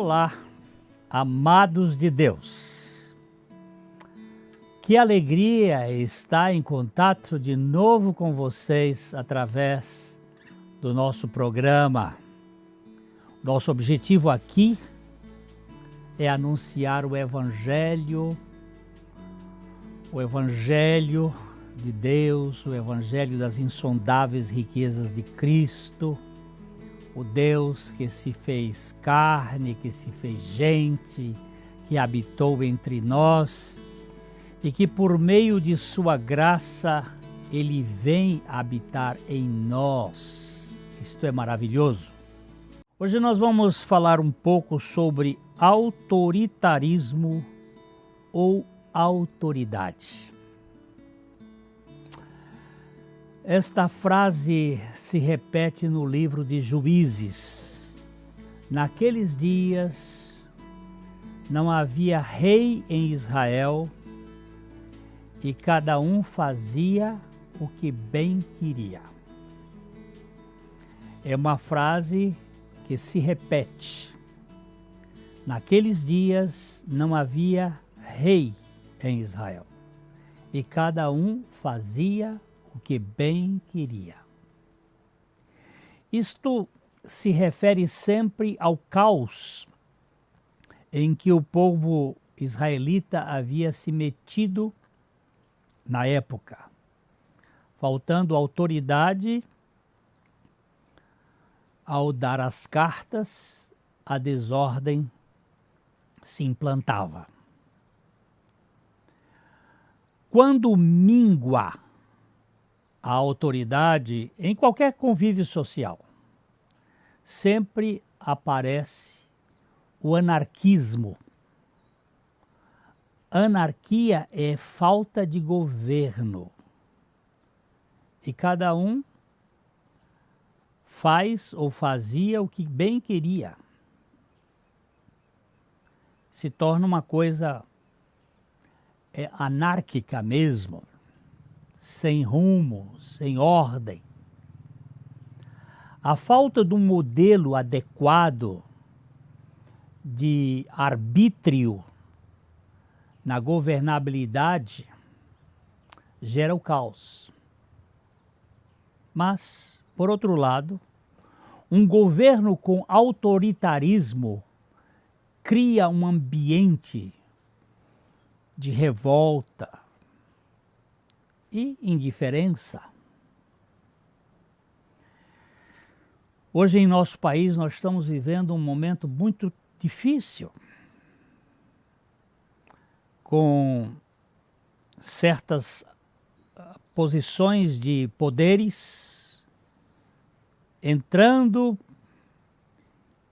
Olá, amados de Deus. Que alegria estar em contato de novo com vocês através do nosso programa. Nosso objetivo aqui é anunciar o Evangelho de Deus, o Evangelho das insondáveis riquezas de Cristo, o Deus que se fez carne, que se fez gente, que habitou entre nós e que por meio de sua graça Ele vem habitar em nós. Isto é maravilhoso. Hoje nós vamos falar um pouco sobre autoritarismo ou autoridade. Esta frase se repete no livro de Juízes. Naqueles dias não havia rei em Israel e cada um fazia o que bem queria. É uma frase que se repete. Naqueles dias não havia rei em Israel e cada um fazia o que bem queria. Isto se refere sempre ao caos em que o povo israelita havia se metido na época, faltando autoridade ao dar as cartas, a desordem se implantava. Quando mingua a autoridade em qualquer convívio social, sempre aparece o anarquismo. Anarquia é falta de governo e cada um faz ou fazia o que bem queria. Se torna uma coisa anárquica mesmo, sem rumo, sem ordem. A falta de um modelo adequado de arbítrio na governabilidade gera o caos. Mas, por outro lado, um governo com autoritarismo cria um ambiente de revolta e indiferença. Hoje em nosso país nós estamos vivendo um momento muito difícil, com certas posições de poderes entrando,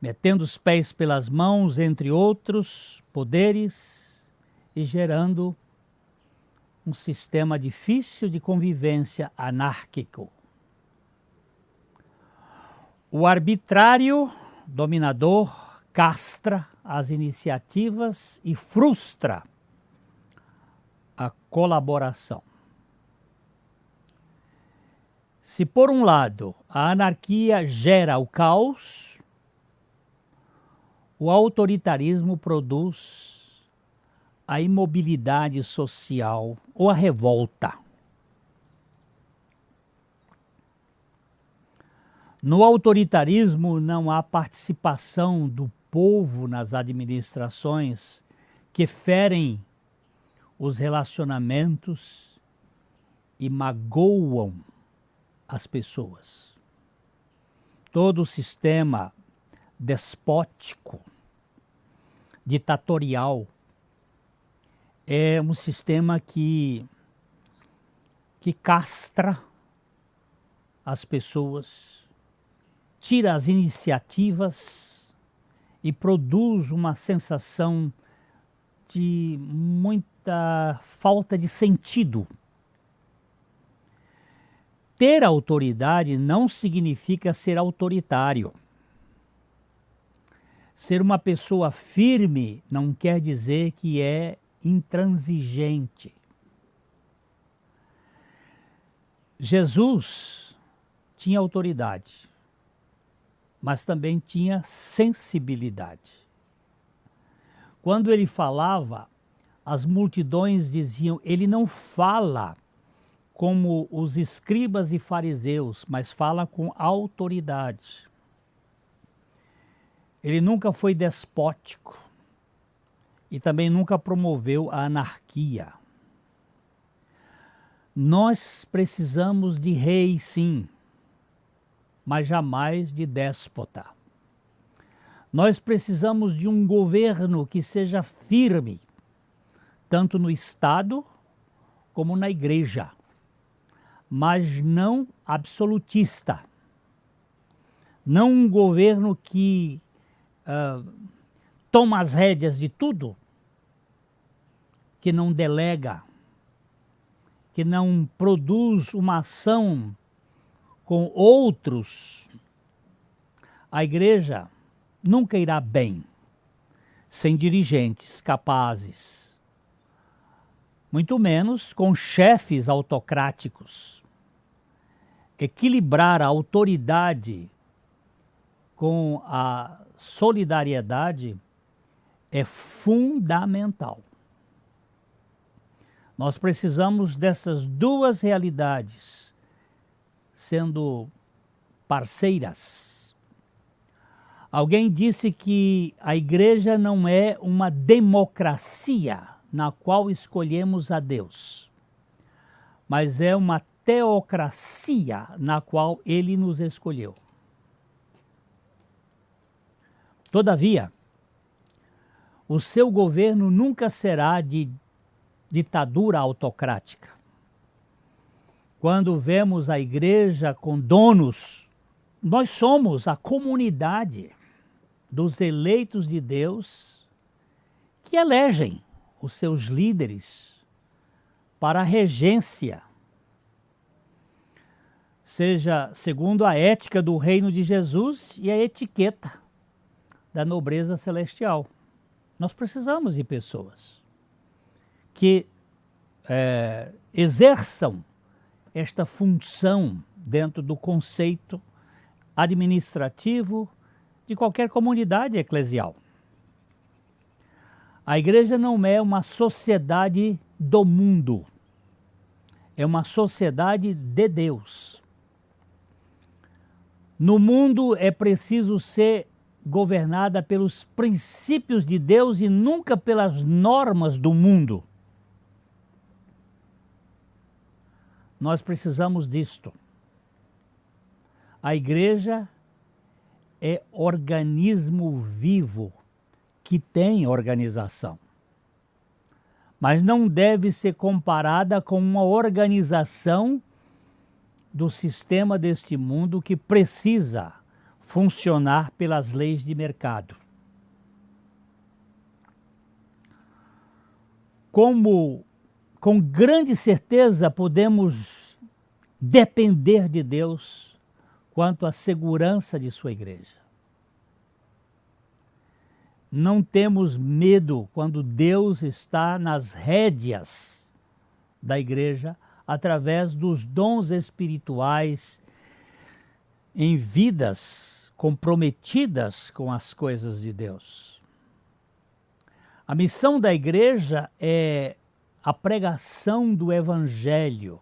metendo os pés pelas mãos, entre outros poderes, e gerando um sistema difícil de convivência anárquico. O arbitrário dominador castra as iniciativas e frustra a colaboração. Se por um lado a anarquia gera o caos, o autoritarismo produz a imobilidade social ou a revolta. No autoritarismo não há participação do povo nas administrações que ferem os relacionamentos e magoam as pessoas. Todo o sistema despótico, ditatorial, é um sistema que castra as pessoas, tira as iniciativas e produz uma sensação de muita falta de sentido. Ter autoridade não significa ser autoritário. Ser uma pessoa firme não quer dizer que é intransigente. Jesus tinha autoridade, mas também tinha sensibilidade. Quando ele falava, as multidões diziam, ele não fala como os escribas e fariseus, mas fala com autoridade. Ele nunca foi despótico e também nunca promoveu a anarquia. Nós precisamos de rei, sim, mas jamais de déspota. Nós precisamos de um governo que seja firme, tanto no Estado como na igreja, mas não absolutista. Não um governo que toma as rédeas de tudo, que não delega, que não produz uma ação com outros. A igreja nunca irá bem sem dirigentes capazes, muito menos com chefes autocráticos. Equilibrar a autoridade com a solidariedade é fundamental. Nós precisamos dessas duas realidades sendo parceiras. Alguém disse que a igreja não é uma democracia na qual escolhemos a Deus, mas é uma teocracia na qual Ele nos escolheu. Todavia, o seu governo nunca será de ditadura autocrática. Quando vemos a igreja com donos, nós somos a comunidade dos eleitos de Deus que elegem os seus líderes para a regência, seja segundo a ética do reino de Jesus e a etiqueta da nobreza celestial. Nós precisamos de pessoas que exerçam esta função dentro do conceito administrativo de qualquer comunidade eclesial. A igreja não é uma sociedade do mundo, é uma sociedade de Deus. No mundo é preciso ser governada pelos princípios de Deus e nunca pelas normas do mundo. Nós precisamos disto. A igreja é organismo vivo que tem organização, mas não deve ser comparada com uma organização do sistema deste mundo que precisa funcionar pelas leis de mercado. Com grande certeza podemos depender de Deus quanto à segurança de sua igreja. Não temos medo quando Deus está nas rédeas da igreja através dos dons espirituais em vidas comprometidas com as coisas de Deus. A missão da igreja é a pregação do evangelho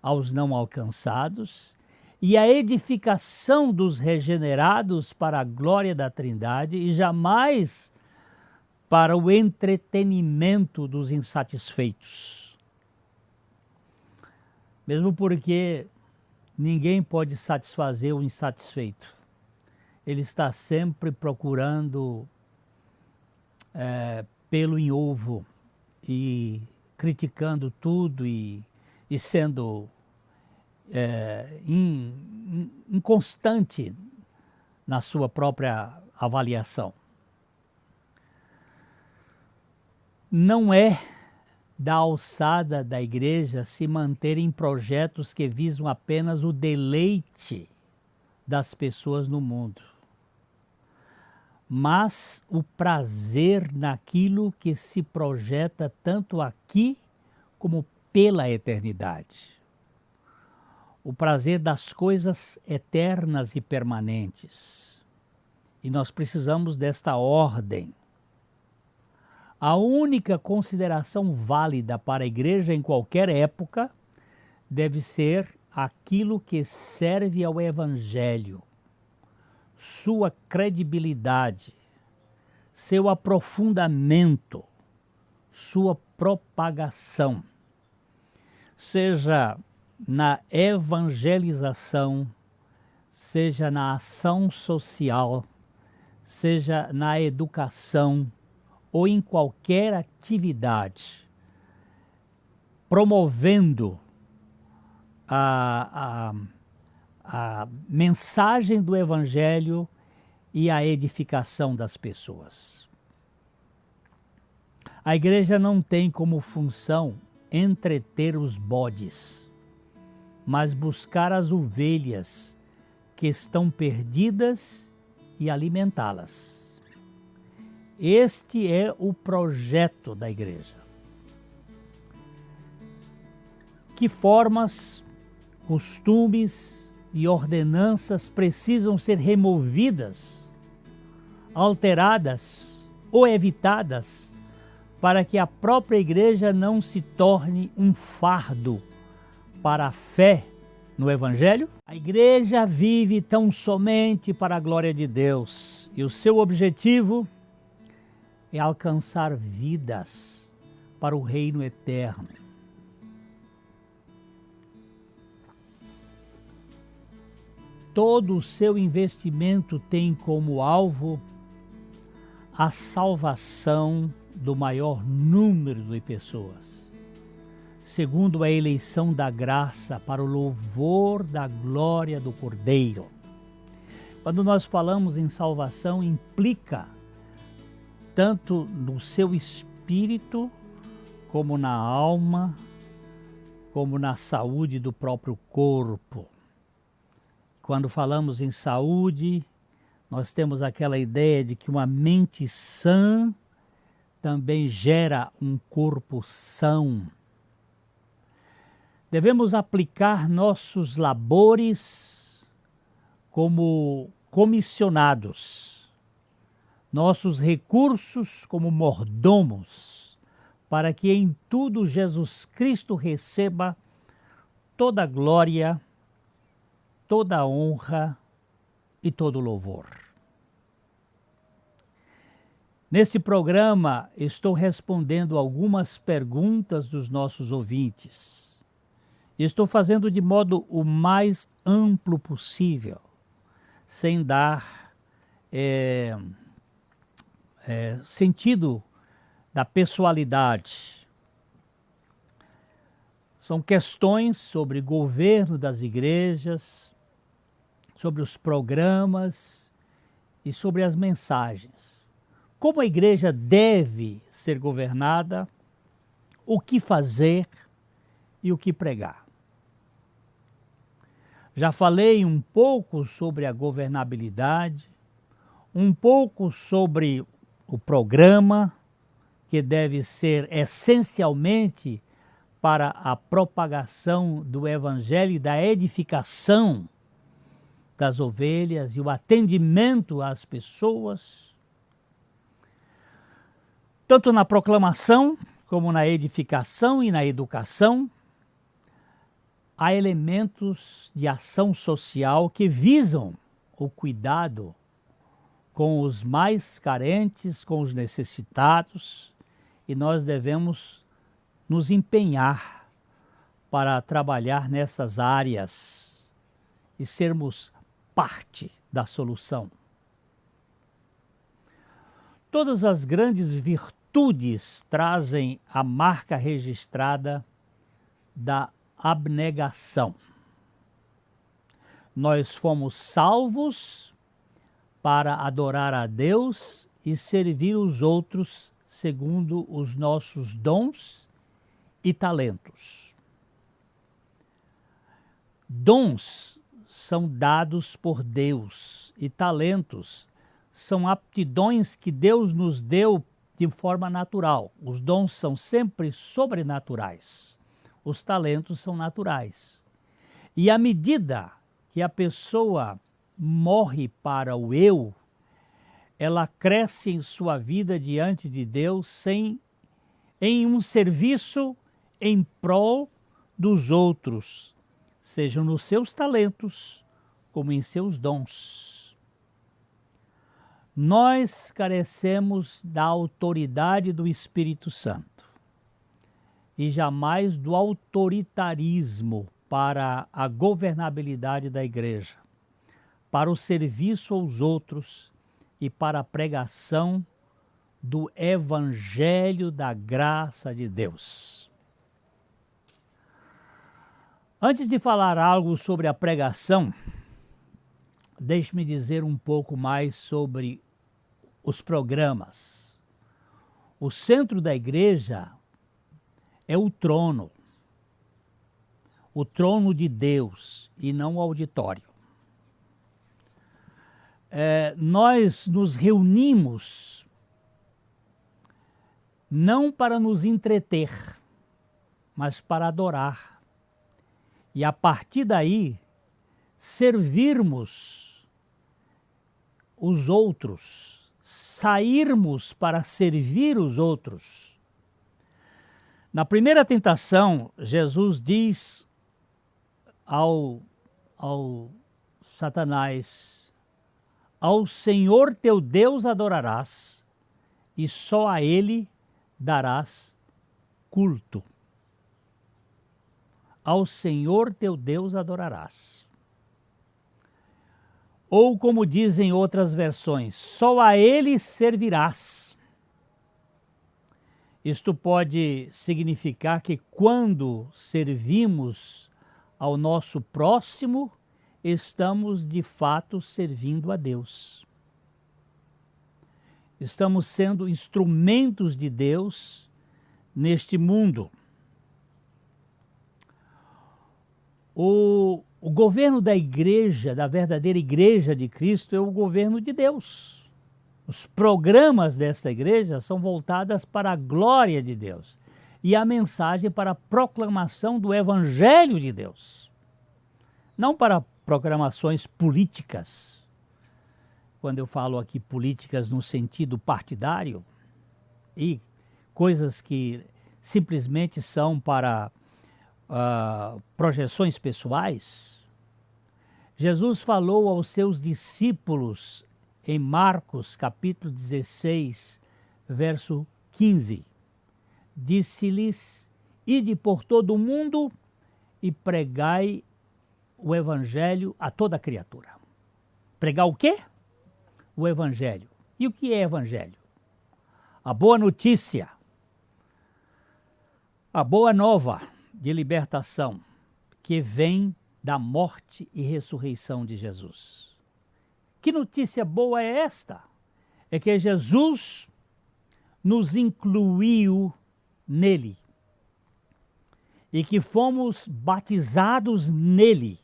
aos não alcançados e a edificação dos regenerados para a glória da Trindade e jamais para o entretenimento dos insatisfeitos. Mesmo porque ninguém pode satisfazer o insatisfeito. Ele está sempre procurando pelo em ovo e criticando tudo e sendo inconstante na sua própria avaliação. Não é da alçada da igreja se manter em projetos que visam apenas o deleite das pessoas no mundo, mas o prazer naquilo que se projeta tanto aqui como pela eternidade. O prazer das coisas eternas e permanentes. E nós precisamos desta ordem. A única consideração válida para a igreja em qualquer época deve ser aquilo que serve ao Evangelho, sua credibilidade, seu aprofundamento, sua propagação, seja na evangelização, seja na ação social, seja na educação ou em qualquer atividade, promovendo a mensagem do Evangelho e a edificação das pessoas. A igreja não tem como função entreter os bodes, mas buscar as ovelhas que estão perdidas e alimentá-las. Este é o projeto da igreja. Que formas, costumes e ordenanças precisam ser removidas, alteradas ou evitadas para que a própria igreja não se torne um fardo para a fé no Evangelho? A igreja vive tão somente para a glória de Deus e o seu objetivo é alcançar vidas para o reino eterno. Todo o seu investimento tem como alvo a salvação do maior número de pessoas, segundo a eleição da graça para o louvor da glória do Cordeiro. Quando nós falamos em salvação, implica tanto no seu espírito, como na alma, como na saúde do próprio corpo. Quando falamos em saúde, nós temos aquela ideia de que uma mente sã também gera um corpo são. Devemos aplicar nossos labores como comissionados, nossos recursos como mordomos, para que em tudo Jesus Cristo receba toda a glória, toda a honra e todo o louvor. Nesse programa, estou respondendo algumas perguntas dos nossos ouvintes. Estou fazendo de modo o mais amplo possível, sem dar sentido da pessoalidade. São questões sobre governo das igrejas, sobre os programas e sobre as mensagens. Como a igreja deve ser governada, o que fazer e o que pregar. Já falei um pouco sobre a governabilidade, um pouco sobre o programa, que deve ser essencialmente para a propagação do Evangelho e da edificação das ovelhas e o atendimento às pessoas. Tanto na proclamação, como na edificação e na educação, há elementos de ação social que visam o cuidado com os mais carentes, com os necessitados, e nós devemos nos empenhar para trabalhar nessas áreas e sermos parte da solução. Todas as grandes virtudes trazem a marca registrada da abnegação. Nós fomos salvos para adorar a Deus e servir os outros segundo os nossos dons e talentos. Dons são dados por Deus e talentos são aptidões que Deus nos deu de forma natural. Os dons são sempre sobrenaturais. Os talentos são naturais. E à medida que a pessoa morre para o eu, ela cresce em sua vida diante de Deus em um serviço em prol dos outros, sejam nos seus talentos como em seus dons. Nós carecemos da autoridade do Espírito Santo e jamais do autoritarismo para a governabilidade da igreja, para o serviço aos outros e para a pregação do Evangelho da graça de Deus. Antes de falar algo sobre a pregação, deixe-me dizer um pouco mais sobre os programas. O centro da igreja é o trono de Deus e não o auditório. Nós nos reunimos não para nos entreter, mas para adorar. E a partir daí, servirmos os outros, sairmos para servir os outros. Na primeira tentação, Jesus diz ao Satanás: ao Senhor teu Deus adorarás, e só a Ele darás culto. Ao Senhor teu Deus adorarás. Ou como dizem outras versões, só a Ele servirás. Isto pode significar que quando servimos ao nosso próximo, estamos de fato servindo a Deus. Estamos sendo instrumentos de Deus neste mundo. O governo da igreja, da verdadeira igreja de Cristo, é o governo de Deus. Os programas desta igreja são voltados para a glória de Deus e a mensagem para a proclamação do Evangelho de Deus. Não para proclamações políticas. Quando eu falo aqui políticas no sentido partidário e coisas que simplesmente são para projeções pessoais, Jesus falou aos seus discípulos em Marcos capítulo 16, verso 15. Disse-lhes: ide por todo o mundo e pregai o evangelho a toda criatura. Pregar o quê? O evangelho. E o que é evangelho? A boa notícia, a boa nova de libertação que vem da morte e ressurreição de Jesus. Que notícia boa é esta? É que Jesus nos incluiu nele e que fomos batizados nele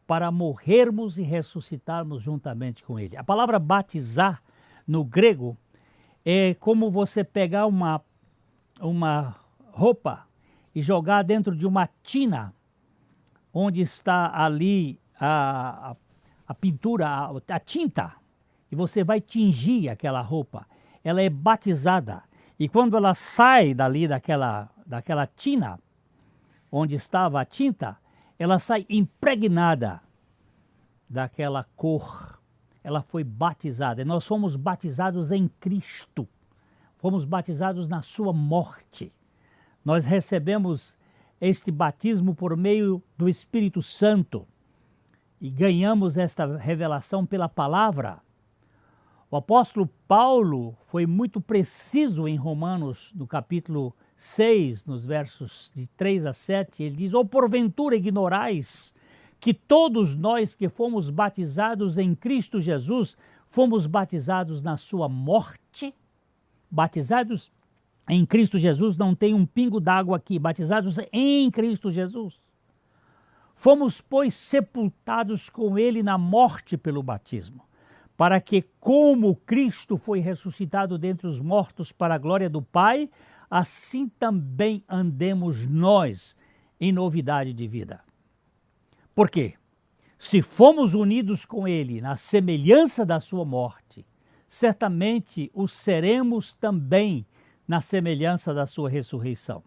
para morrermos e ressuscitarmos juntamente com ele. A palavra batizar no grego é como você pegar uma roupa e jogar dentro de uma tina onde está ali a pintura, a tinta, e você vai tingir aquela roupa. Ela é batizada, e quando ela sai dali daquela tina onde estava a tinta, ela sai impregnada daquela cor. Ela foi batizada, e nós fomos batizados em Cristo, fomos batizados na sua morte. Nós recebemos este batismo por meio do Espírito Santo e ganhamos esta revelação pela palavra. O apóstolo Paulo foi muito preciso em Romanos, no capítulo 6, nos versos de 3 a 7, ele diz: ou porventura ignorais que todos nós que fomos batizados em Cristo Jesus, fomos batizados na sua morte? Batizados em Cristo Jesus, não tem um pingo d'água aqui, batizados em Cristo Jesus. Fomos, pois, sepultados com ele na morte pelo batismo, para que, como Cristo foi ressuscitado dentre os mortos para a glória do Pai, assim também andemos nós em novidade de vida. Por quê? Se fomos unidos com ele na semelhança da sua morte, certamente o seremos também na semelhança da sua ressurreição.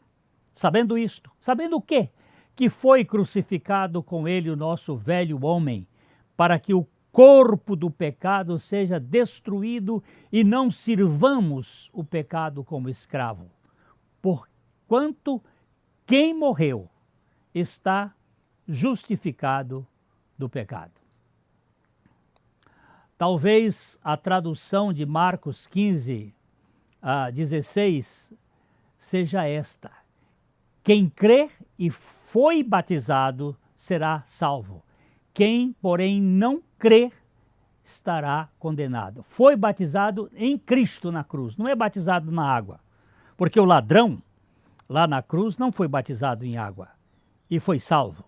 Sabendo isto, sabendo o quê? Que foi crucificado com ele o nosso velho homem, para que o corpo do pecado seja destruído e não sirvamos o pecado como escravo. Porquanto quem morreu está justificado do pecado. Talvez a tradução de Marcos 15, 16 seja esta: quem crer e foi batizado será salvo. Quem, porém, não crer estará condenado. Foi batizado em Cristo na cruz, não é batizado na água. Porque o ladrão, lá na cruz, não foi batizado em água e foi salvo.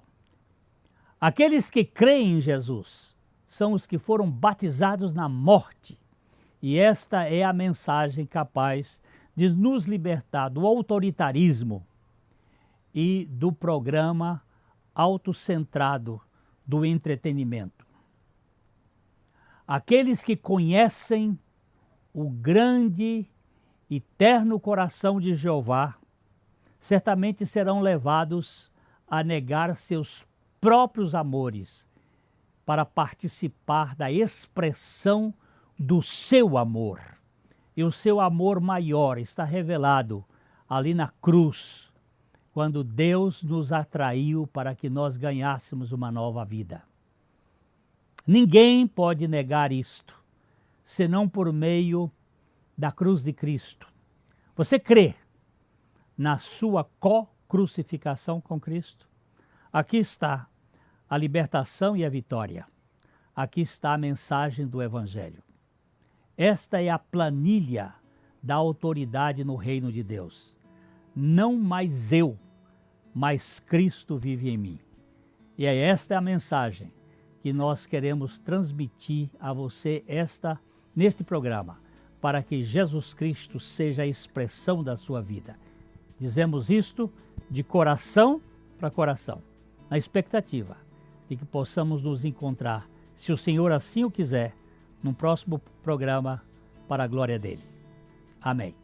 Aqueles que creem em Jesus são os que foram batizados na morte. E esta é a mensagem capaz de nos libertar do autoritarismo e do programa autocentrado do entretenimento. Aqueles que conhecem o grande e terno coração de Jeová certamente serão levados a negar seus próprios amores para participar da expressão do seu amor. E o seu amor maior está revelado ali na cruz, quando Deus nos atraiu para que nós ganhássemos uma nova vida. Ninguém pode negar isto, senão por meio da cruz de Cristo. Você crê na sua co-crucificação com Cristo? Aqui está a libertação e a vitória. Aqui está a mensagem do Evangelho. Esta é a planilha da autoridade no reino de Deus. Não mais eu, mas Cristo vive em mim. E esta é a mensagem que nós queremos transmitir a você neste programa, para que Jesus Cristo seja a expressão da sua vida. Dizemos isto de coração para coração, na expectativa de que possamos nos encontrar, se o Senhor assim o quiser, num próximo programa para a glória dele. Amém.